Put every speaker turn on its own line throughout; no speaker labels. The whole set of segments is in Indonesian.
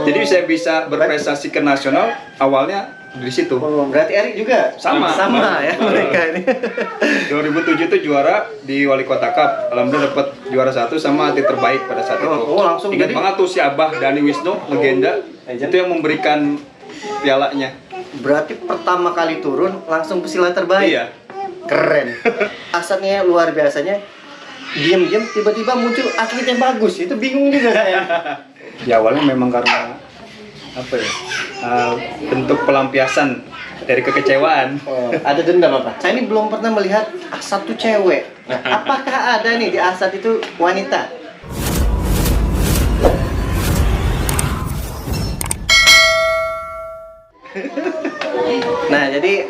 Jadi saya bisa berprestasi ke nasional awalnya di situ.
Berarti Erik juga
Sama
ya mereka ini.
2007 itu juara di Wali Kota Cup. Alhamdulillah dapat juara 1 sama atlet terbaik pada saat itu.
Langsung
ingat banget tuh si Abah Dani Wisnu, legenda. Itu yang memberikan pialanya.
Berarti pertama kali turun langsung pesilat terbaik.
Iya.
Keren. Asatnya luar biasanya. Diam-diam tiba-tiba muncul atlet yang bagus. Itu bingung juga saya.
Ya awalnya memang karena apa ya? Bentuk pelampiasan dari kekecewaan.
Ada dendam apa? Saya ini belum pernah melihat Asat tuh cewek. Nah, apakah ada nih di Asat itu wanita? Nah, jadi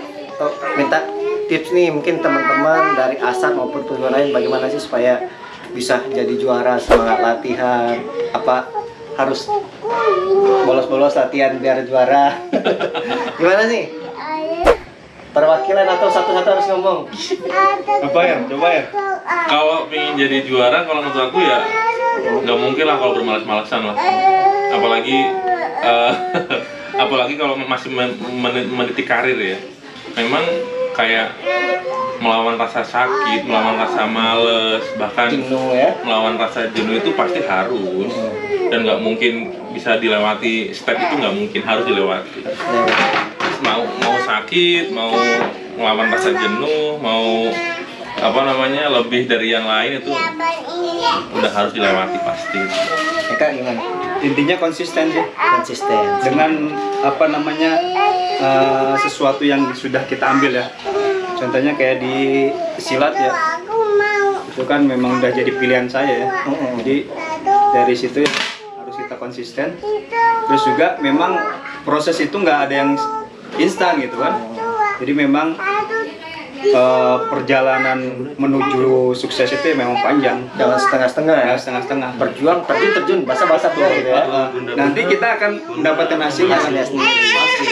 minta tips nih mungkin teman-teman dari Asat maupun tujuan lain bagaimana sih supaya bisa jadi juara, semangat latihan, apa harus bolos-bolos latihan biar juara. Gimana sih? Perwakilan atau satu-satu harus ngomong?
Apa ya? Coba ya.
Kalau pengen jadi juara, kalau menurut aku ya nggak mungkin lah kalau bermalas-malasan lah. Apalagi kalau masih meniti karir ya. Memang kayak melawan rasa sakit, melawan rasa males, bahkan
Jenuh ya?
melawan rasa jenuh itu pasti harus. Dan nggak mungkin bisa dilewati, step itu nggak mungkin, harus dilewati. Mau sakit, mau melawan rasa jenuh, mau lebih dari yang lain itu udah harus dilewati pasti.
Eka gimana?
Intinya konsisten sih.
Konsisten.
Dengan sesuatu yang sudah kita ambil ya. Contohnya kayak di silat ya. Itu kan memang udah jadi pilihan saya ya. Jadi dari situ ya, harus kita konsisten. Terus juga memang proses itu nggak ada yang instan gitu kan. Jadi memang perjalanan menuju sukses itu ya memang panjang.
Jangan setengah-setengah ya.
Setengah-setengah.
Berjuang, terjun, basah-basah gitu ya.
Nanti kita akan mendapatkan hasilnya
sendiri.
pasti.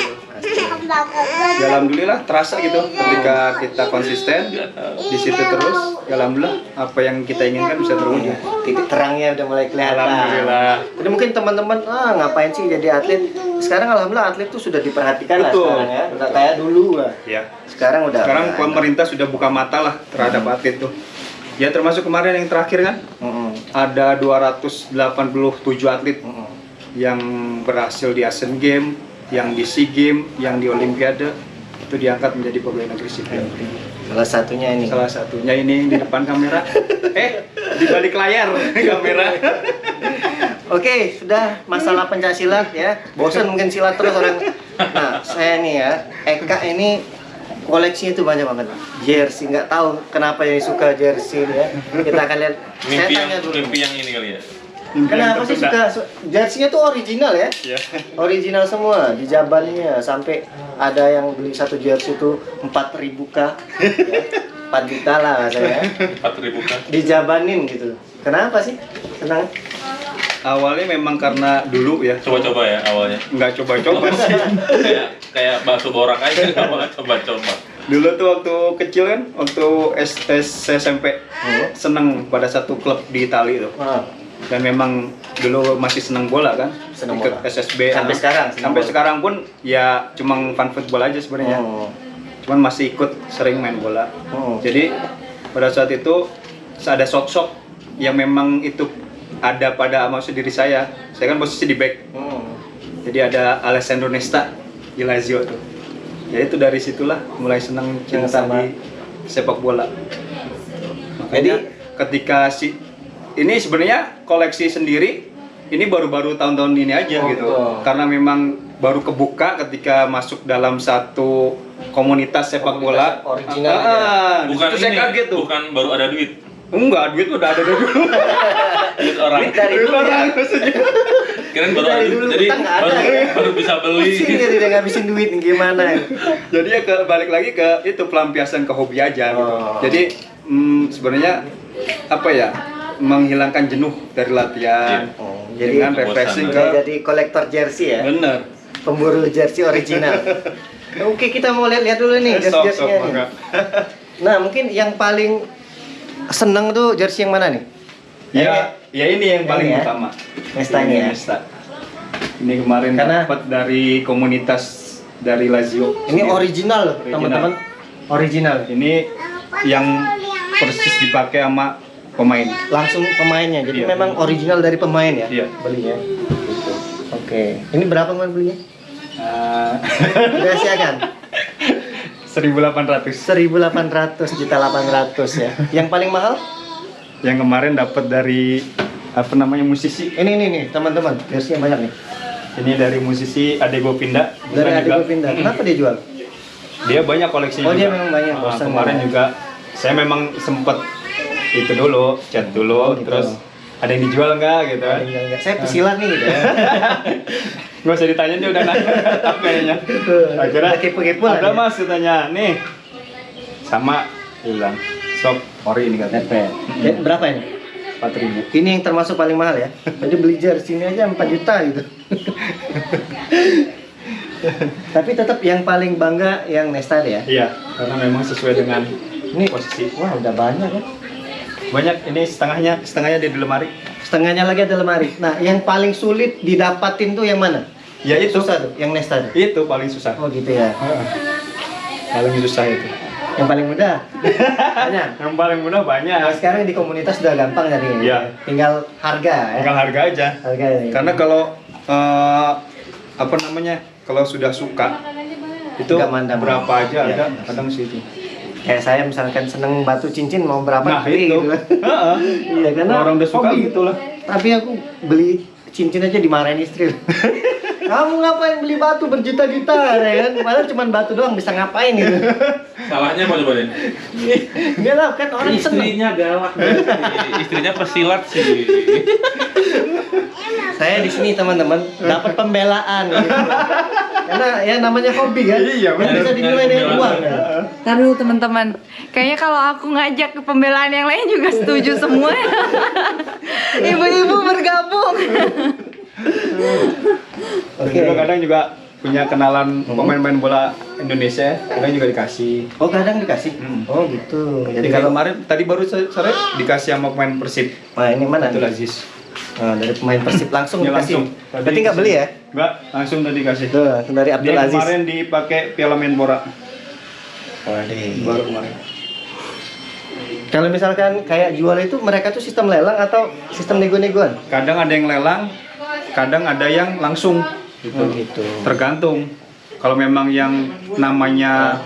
Ya, alhamdulillah terasa gitu ketika kita konsisten di situ terus. Ya, alhamdulillah apa yang kita inginkan bisa terwujud.
Titik terangnya udah mulai kelihatan.
Alhamdulillah.
Jadi mungkin teman-teman ngapain sih jadi atlet? Sekarang alhamdulillah atlet tuh sudah diperhatikan lah sekarang ya. Udah kayak dulu lah.
Ya.
Sekarang
Pemerintah sudah buka mata lah terhadap atlet tuh. Ya termasuk kemarin yang terakhir kan. Ada 287 atlet yang berhasil di Asian Games, yang di SEA Games, yang di Olimpiade itu diangkat menjadi pegawai negeri sipil.
Salah satunya ini
di depan kamera. Di balik layar kamera.
Oke, sudah masalah pencaksilat ya. Bosan mungkin silat terus orang. Nah, saya nih ya, Eka ini koleksinya itu banyak banget. Jersey, nggak tahu kenapa yang suka jersey ya. Kita akan lihat. Saya tanya dulu.
Mimpi yang ini kali ya.
Kenapa sih suka jersey-nya tuh original ya?
Ya.
Original semua, dijabaninnya sampai ada yang beli satu jersey itu 4.000 kah? Ya, 4 juta lah saya.
4.000 kan?
Dijabanin gitu. Kenapa sih? Senang?
Awalnya memang karena dulu ya.
Coba-coba ya awalnya.
Nggak coba-coba sih.
kayak bakso borak aja, nggak mau coba-coba.
Dulu tuh waktu kecil kan, waktu SMP seneng pada satu klub di Itali itu. Dan memang dulu masih seneng bola kan, ikut SSB.
Sampai sekarang?
Sampai sekarang pun ya cuma fun football aja sebenarnya. Cuman masih ikut sering main bola. Jadi pada saat itu ada sosok yang memang itu ada pada maksud diri saya. Saya kan posisi di back. Jadi ada Alessandro Nesta di Lazio tuh. Ya itu dari situlah mulai senang cinta di sepak bola. Makanya ketika ini sebenarnya koleksi sendiri ini baru-baru tahun-tahun ini aja gitu. Karena memang baru kebuka ketika masuk dalam satu komunitas sepak bola
original.
Bukan
itu saya kaget tuh.
Bukan baru ada duit.
Enggak, duit udah ada dulu.
Duit orang.
Duit dari dulu
orang
ya.
maksudnya.
Kirain baru ada duit, jadi baru bisa beli.
Pusing jadi dia ngabisin duit gimana ya?
Jadi ya balik lagi ke itu pelampiasan ke hobi aja gitu. Jadi sebenarnya apa ya? Menghilangkan jenuh dari latihan.
Jadi
dengan refreshing ke
jadi kolektor jersey ya.
Bener.
Pemburu jersey original. Oke, kita mau lihat dulu nih jersey-jerseynya nih. Nah, mungkin yang paling seneng tuh jersey yang mana nih?
Ya ini yang paling
ya?
utama.
Nestanya ya?
Nesta. Ini kemarin
Karena-
dapat dari komunitas dari Lazio.
Ini original loh,
Original.
teman-teman. Original.
Ini yang persis dipakai sama pemain.
Langsung pemainnya. Jadi
Iya.
memang original dari pemain ya.
Iya.
Belinya. Gitu. Oke. Ini berapa man belinya?
Uh,
Dirahasiakan.
1.800.
1.800 juta 800 ya. Yang paling mahal?
Yang kemarin dapat dari apa namanya musisi.
Ini nih teman-teman. Jersey yang banyak nih.
Ini dari musisi Adego Pinda.
Dari
Bukan
Adego
juga-
Pinda. Kenapa dia jual?
Dia banyak koleksinya.
Oh, dia
juga.
memang banyak.
Ah,
Bosan
kemarin
ya.
juga saya memang sempet itu dulu, chat dulu,
Oh, gitu.
terus ada yang dijual nggak gitu kan?
Enggak. Saya pesilat nih gitu ya.
Gak usah ditanya dia udah nanya apa kayaknya. Akhirnya
Udah kepo-kepo lah
ada
dia.
mas katanya nih sama dia bilang sok ori ini katanya.
Berapa ini?
4.000.
Ini yang termasuk paling mahal ya. Jadi beli jersey ini aja 4 juta gitu. Tapi tetap yang paling bangga yang Nesta ya.
Iya, karena memang sesuai dengan
Ini
posisi.
wah udah banyak ya.
Banyak ini setengahnya di lemari.
Setengahnya lagi ada lemari. Nah, yang paling sulit didapatin tuh yang mana?
Ya itu,
Susah tuh, yang Nesta tuh.
itu paling susah.
Oh gitu ya.
Paling susah itu.
Yang paling mudah. Banyak.
Yang paling mudah
Nah,
banyak.
sekarang di komunitas udah gampang jadi.
Iya.
Tinggal harga ya.
Tinggal harga aja.
Harga ya.
Karena kalau apa namanya, kalau sudah suka itu
Nggak mandang.
berapa aja
Iya.
ada kadang sih itu.
Kayak saya misalkan seneng batu cincin mau berapa
Nah
beli
itu,
gitu.
Heeh.
Iya karena
Orang udah suka
hobi.
gitu lah.
Tapi aku beli cincin aja dimarahin istri. Kamu ngapain beli batu berjuta-juta ya kan? Padahal cuma batu doang bisa ngapain gitu.
Salahnya apa coba Den?
Enggak lah kan orang seneng.
Istrinya galak banget sih. Istrinya pesilat sih.
Saya di sini teman-teman dapat pembelaan gitu. Karena ya namanya hobi kan.
Iya,
Kan
benar.
bisa dinilai dari uang. Ya.
Ntar dulu teman-teman, kayaknya kalau aku ngajak ke pembelaan yang lain juga setuju semua ya. Ibu-ibu bergabung.
Oke. Kadang juga punya kenalan pemain-pemain bola Indonesia, kadang juga dikasih.
Oh kadang dikasih. Oh gitu.
Jadi kalau kemarin tadi baru sore dikasih sama pemain Persib.
Nah ini mana?
Itu Lazis.
Nah, dari pemain Persib langsung
Ya,
dikasih.
langsung.
Berarti nggak beli ya?
Enggak, langsung tadi kasih.
Tuh, langsung dari Abdul
Dia
Aziz.
kemarin dipakai Piala Menpora.
Waduh.
Baru kemarin.
Kalau misalkan kayak jual itu mereka tuh sistem lelang atau sistem nego-negoan?
Kadang ada yang lelang, kadang ada yang langsung.
Oh gitu.
Tergantung. Kalau memang yang namanya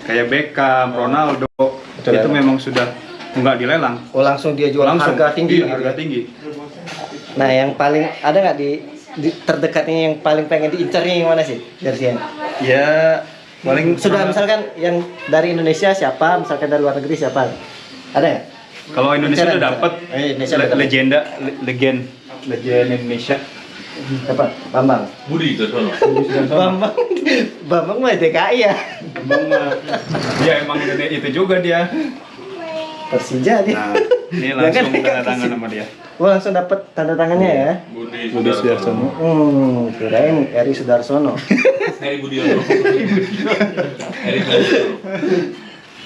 kayak Beckham, Ronaldo,
Betul,
itu
ya.
memang sudah nggak dilelang.
Oh langsung dia jual
Langsung
harga tinggi.
Iya, harga tinggi.
Nah yang paling ada nggak di terdekatnya yang paling pengen diincarnya yang mana sih jersey-nya?
Ya paling
Sudah misalkan yang dari Indonesia siapa, misalkan dari luar negeri siapa? Ada ya?
kalau Indonesia
Bicara,
udah dapet
Indonesia udah dapet.
legenda, legend Indonesia.
Siapa? Bambang.
Budi itu sono.
Bambang. Bambang mah DKI ya.
Emang dia emang itu juga dia.
Persija dia.
Nah, ini
Ya kan,
langsung tanda tangan sama dia.
Gua langsung dapat tanda tangannya ya.
Budi
Budi Sudarsono.
Kirain Eri Sudarsono.
Heri Budiono. Heri Budiono.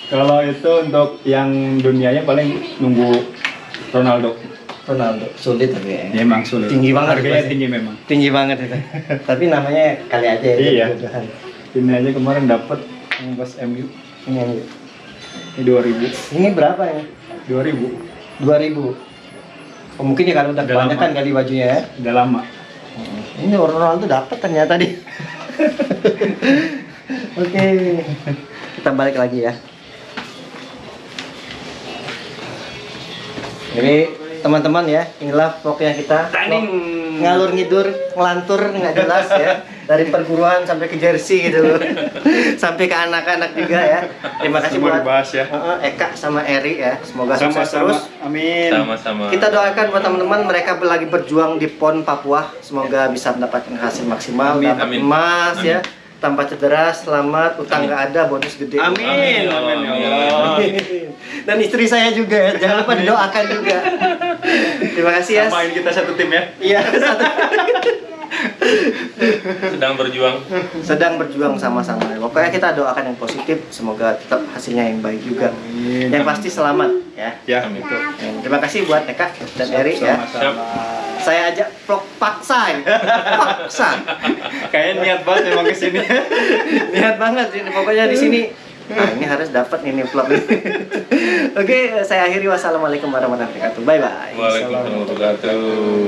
Kalau itu untuk yang dunianya paling nunggu Ronaldo.
Ronaldo. Sulit tapi ya.
Ya, emang sulit.
Tinggi banget
Harganya
pasti.
tinggi memang.
Tinggi banget itu. Tapi namanya kali aja ya.
Iya.
Kebutuhan.
Ini aja kemarin dapat yang pas MU
Ini,
ini 2000.
ini berapa ya?
2000.
2000. Oh, mungkin ya kalau udah
Udah
kebanyakan
lama.
kali bajunya ya.
Udah lama.
Ini Ronaldo dapat ternyata dia. Oke. Kita balik lagi ya. Jadi teman-teman ya, inilah vlognya kita. Ngalur ngidur, ngelantur nggak jelas ya. Dari perguruan sampai ke jersey gitu loh. Sampai ke anak-anak juga ya. Terima kasih
Semua
buat
dibahas ya.
Eka sama Eri ya. Semoga sukses
Sama-sama.
terus.
Amin.
Sama-sama.
Kita doakan buat teman-teman mereka lagi berjuang di PON Papua, semoga bisa mendapatkan hasil maksimal,
Amin,
dapat
amin.
emas
Amin.
ya, tanpa cedera, selamat, utang nggak ada, bonus gede.
Amin. Amin ya Allah.
Dan istri saya juga ya, jangan lupa didoakan juga. Terima kasih ya.
Samain kita satu tim ya.
Iya,
Sedang berjuang.
sedang berjuang sama-sama. Pokoknya kita doakan yang positif, semoga tetap hasilnya yang baik juga. Yang pasti selamat ya.
Ya,
Amin.
itu.
Terima kasih buat Eka dan Eri ya.
Sama-sama.
Saya ajak vlog paksa ini. Paksa.
Kayaknya niat banget memang kesini.
Niat banget ini pokoknya di sini. Nah, ini harus dapat ini vlog. Oke, saya akhiri. Wassalamualaikum warahmatullahi wabarakatuh. Bye bye.
Waalaikumsalam warahmatullahi wabarakatuh.